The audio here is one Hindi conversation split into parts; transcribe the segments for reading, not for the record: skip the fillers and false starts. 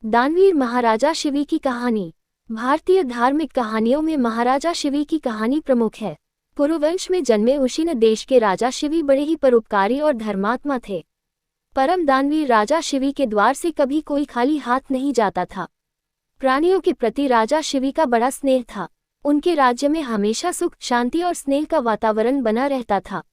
दानवीर महाराजा शिवी की कहानी। भारतीय धार्मिक कहानियों में महाराजा शिवी की कहानी प्रमुख है। पुरुवंश में जन्मे उशीन देश के राजा शिवी बड़े ही परोपकारी और धर्मात्मा थे। परम दानवीर राजा शिवी के द्वार से कभी कोई खाली हाथ नहीं जाता था। प्राणियों के प्रति राजा शिवी का बड़ा स्नेह था। उनके राज्य में हमेशा सुख, शांति और स्नेह का वातावरण बना रहता था।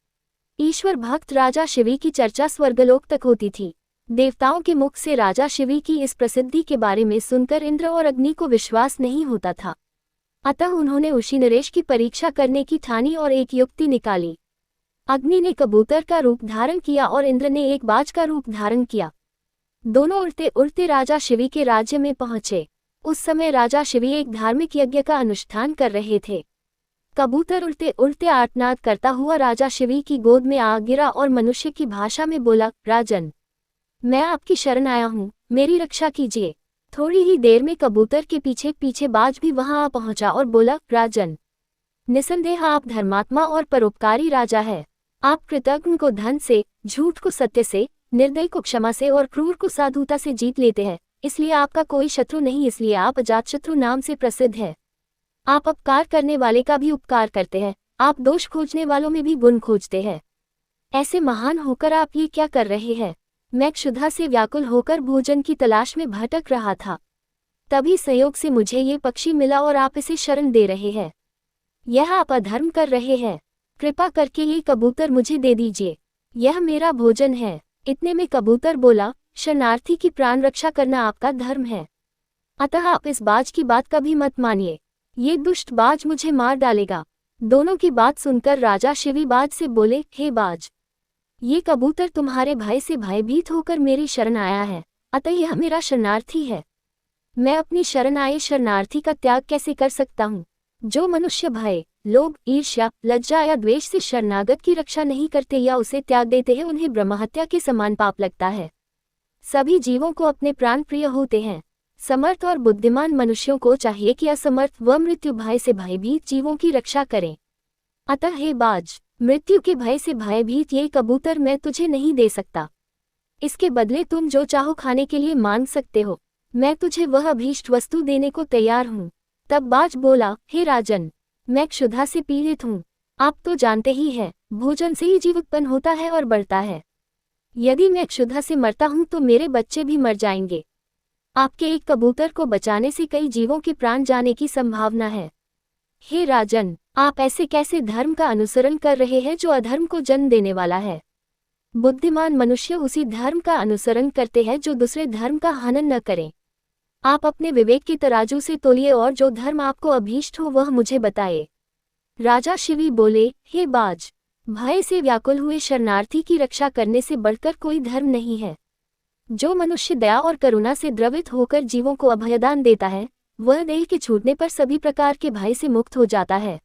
ईश्वर भक्त राजा शिवी की चर्चा स्वर्गलोक तक होती थी। देवताओं के मुख से राजा शिवी की इस प्रसिद्धि के बारे में सुनकर इंद्र और अग्नि को विश्वास नहीं होता था। अतः उन्होंने उशीनरेश की परीक्षा करने की ठानी और एक युक्ति निकाली। अग्नि ने कबूतर का रूप धारण किया और इंद्र ने एक बाज का रूप धारण किया। दोनों उड़ते उड़ते राजा शिवी के राज्य में पहुंचे। उस समय राजा शिवी एक धार्मिक यज्ञ का अनुष्ठान कर रहे थे। कबूतर उड़ते उड़ते आर्तनाद करता हुआ राजा शिवी की गोद में आ गिरा और मनुष्य की भाषा में बोला, राजन, मैं आपकी शरण आया हूँ, मेरी रक्षा कीजिए। थोड़ी ही देर में कबूतर के पीछे पीछे बाज भी वहां आ पहुंचा और बोला, राजन, निसंदेह आप धर्मात्मा और परोपकारी राजा है। आप कृतज्ञ को धन से, झूठ को सत्य से, निर्दयी को क्षमा से और क्रूर को साधुता से जीत लेते हैं। इसलिए आपका कोई शत्रु नहीं, इसलिए आप अजातशत्रु नाम से प्रसिद्ध है। आप अपकार करने वाले का भी उपकार करते हैं। आप दोष खोजने वालों में भी गुण खोजते हैं। ऐसे महान होकर आप ये क्या कर रहे हैं? मैं क्षुधा से व्याकुल होकर भोजन की तलाश में भटक रहा था। तभी संयोग से मुझे ये पक्षी मिला और आप इसे शरण दे रहे हैं। यह आप अधर्म कर रहे हैं। कृपा करके ये कबूतर मुझे दे दीजिए, यह मेरा भोजन है। इतने में कबूतर बोला, शरणार्थी की प्राण रक्षा करना आपका धर्म है, अतः आप इस बाज की बात कभी मत मानिए। ये दुष्ट बाज मुझे मार डालेगा। दोनों की बात सुनकर राजा शिवी बाज से बोले, हे बाज, ये कबूतर तुम्हारे भय से भयभीत होकर मेरी शरण आया है, अतः यह मेरा शरणार्थी है। मैं अपनी शरण आए शरणार्थी का त्याग कैसे कर सकता हूँ? जो मनुष्य भय, लोभ, ईर्ष्या, लज्जा या द्वेष से शरणागत की रक्षा नहीं करते या उसे त्याग देते हैं, उन्हें ब्रह्महत्या के समान पाप लगता है। सभी जीवों को अपने प्राण प्रिय होते हैं। समर्थ और बुद्धिमान मनुष्यों को चाहिए कि असमर्थ व मृत्यु भय से भयभीत जीवों की रक्षा करें। अतः हे बाज, मृत्यु के भय से भयभीत ये कबूतर मैं तुझे नहीं दे सकता। इसके बदले तुम जो चाहो खाने के लिए मांग सकते हो। मैं तुझे वह अभीष्ट वस्तु देने को तैयार हूँ। तब बाज बोला, हे राजन, मैं क्षुधा से पीड़ित हूँ। आप तो जानते ही हैं, भोजन से ही जीव उत्पन्न होता है और बढ़ता है। यदि मैं क्षुधा से मरता हूँ तो मेरे बच्चे भी मर जाएंगे। आपके एक कबूतर को बचाने से कई जीवों के प्राण जाने की संभावना है। हे राजन, आप ऐसे कैसे धर्म का अनुसरण कर रहे हैं जो अधर्म को जन्म देने वाला है? बुद्धिमान मनुष्य उसी धर्म का अनुसरण करते हैं जो दूसरे धर्म का हनन न करें। आप अपने विवेक की तराजू से तोलिए और जो धर्म आपको अभीष्ट हो वह मुझे बताए। राजा शिवी बोले, हे बाज, भय से व्याकुल हुए शरणार्थी की रक्षा करने से बढ़कर कोई धर्म नहीं है। जो मनुष्य दया और करुणा से द्रवित होकर जीवों को अभयदान देता है, वह देह के छूटने पर सभी प्रकार के भय से मुक्त हो जाता है।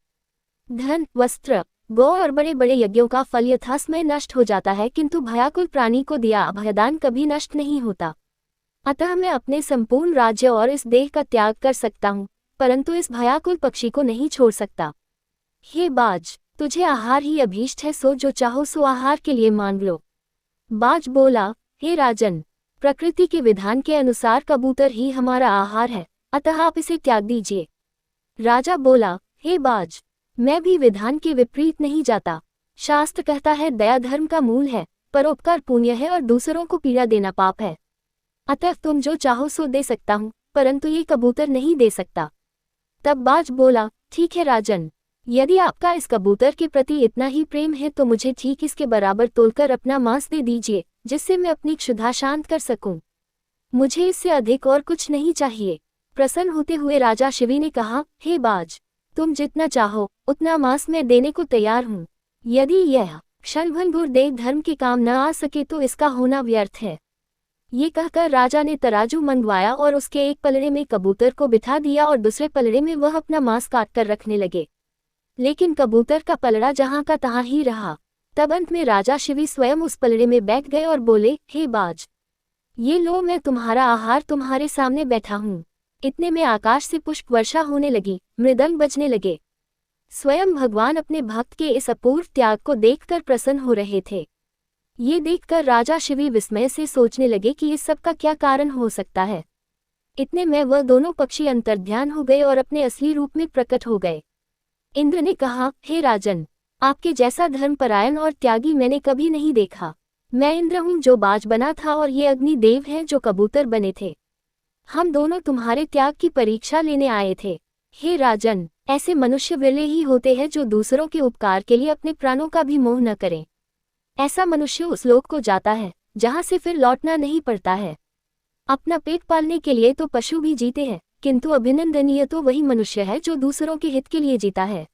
धन, वस्त्र, गौ और बड़े बड़े यज्ञों का फल यथासमय नष्ट हो जाता है, किंतु भयाकुल प्राणी को दिया अभयदान कभी नष्ट नहीं होता। अतः मैं अपने संपूर्ण राज्य और इस देह का त्याग कर सकता हूँ, परंतु इस भयाकुल पक्षी को नहीं छोड़ सकता। हे बाज, तुझे आहार ही अभीष्ट है, सो जो चाहो सो आहार के लिए मांग लो। बाज बोला, हे राजन, प्रकृति के विधान के अनुसार कबूतर ही हमारा आहार है, अतः आप इसे त्याग दीजिए। राजा बोला, हे बाज, मैं भी विधान के विपरीत नहीं जाता। शास्त्र कहता है दया धर्म का मूल है, परोपकार पुण्य है और दूसरों को पीड़ा देना पाप है। अतः तुम जो चाहो सो दे सकता हूँ, परंतु ये कबूतर नहीं दे सकता। तब बाज बोला, ठीक है राजन, यदि आपका इस कबूतर के प्रति इतना ही प्रेम है तो मुझे ठीक इसके बराबर तोलकर अपना मांस दे दीजिए, जिससे मैं अपनी क्षुधा शांत कर सकूं। मुझे इससे अधिक और कुछ नहीं चाहिए। प्रसन्न होते हुए राजा शिवी ने कहा, हे बाज, तुम जितना चाहो उतना मांस मैं देने को तैयार हूँ। यदि यह क्षणभंगुर देह धर्म के काम न आ सके तो इसका होना व्यर्थ है। ये कहकर राजा ने तराजू मंगवाया और उसके एक पलड़े में कबूतर को बिठा दिया और दूसरे पलड़े में वह अपना मांस काट कर रखने लगे। लेकिन कबूतर का पलड़ा जहाँ का तहाँ ही रहा। तब अंत में राजा शिवी स्वयं उस पलड़े में बैठ गए और बोले, हे बाज, ये लो, मैं तुम्हारा आहार तुम्हारे सामने बैठा हूँ। इतने में आकाश से पुष्प वर्षा होने लगी, मृदंग बजने लगे। स्वयं भगवान अपने भक्त के इस अपूर्व त्याग को देखकर प्रसन्न हो रहे थे। ये देखकर राजा शिवी विस्मय से सोचने लगे कि इस सब का क्या कारण हो सकता है। इतने में वह दोनों पक्षी अंतर्ध्यान हो गए और अपने असली रूप में प्रकट हो गए। इंद्र ने कहा, हे राजन, आपके जैसा धर्मपरायण और त्यागी मैंने कभी नहीं देखा। मैं इंद्र हूँ जो बाज बना था और ये अग्निदेव हैं जो कबूतर बने थे। हम दोनों तुम्हारे त्याग की परीक्षा लेने आए थे। हे राजन, ऐसे मनुष्य विरले ही होते हैं जो दूसरों के उपकार के लिए अपने प्राणों का भी मोह न करें। ऐसा मनुष्य उस लोक को जाता है जहाँ से फिर लौटना नहीं पड़ता है। अपना पेट पालने के लिए तो पशु भी जीते हैं, किंतु अभिनंदनीय तो वही मनुष्य है जो दूसरों के हित के लिए जीता है।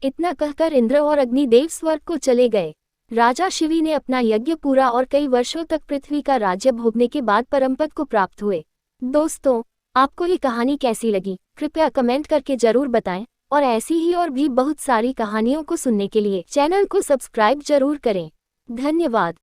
इतना कहकर इंद्र और अग्निदेव स्वर्ग को चले गए। राजा शिवी ने अपना यज्ञ पूरा और कई वर्षों तक पृथ्वी का राज्य भोगने के बाद परमपद को प्राप्त हुए। दोस्तों, आपको ये कहानी कैसी लगी कृपया कमेंट करके जरूर बताएं और ऐसी ही और भी बहुत सारी कहानियों को सुनने के लिए चैनल को सब्सक्राइब जरूर करें। धन्यवाद।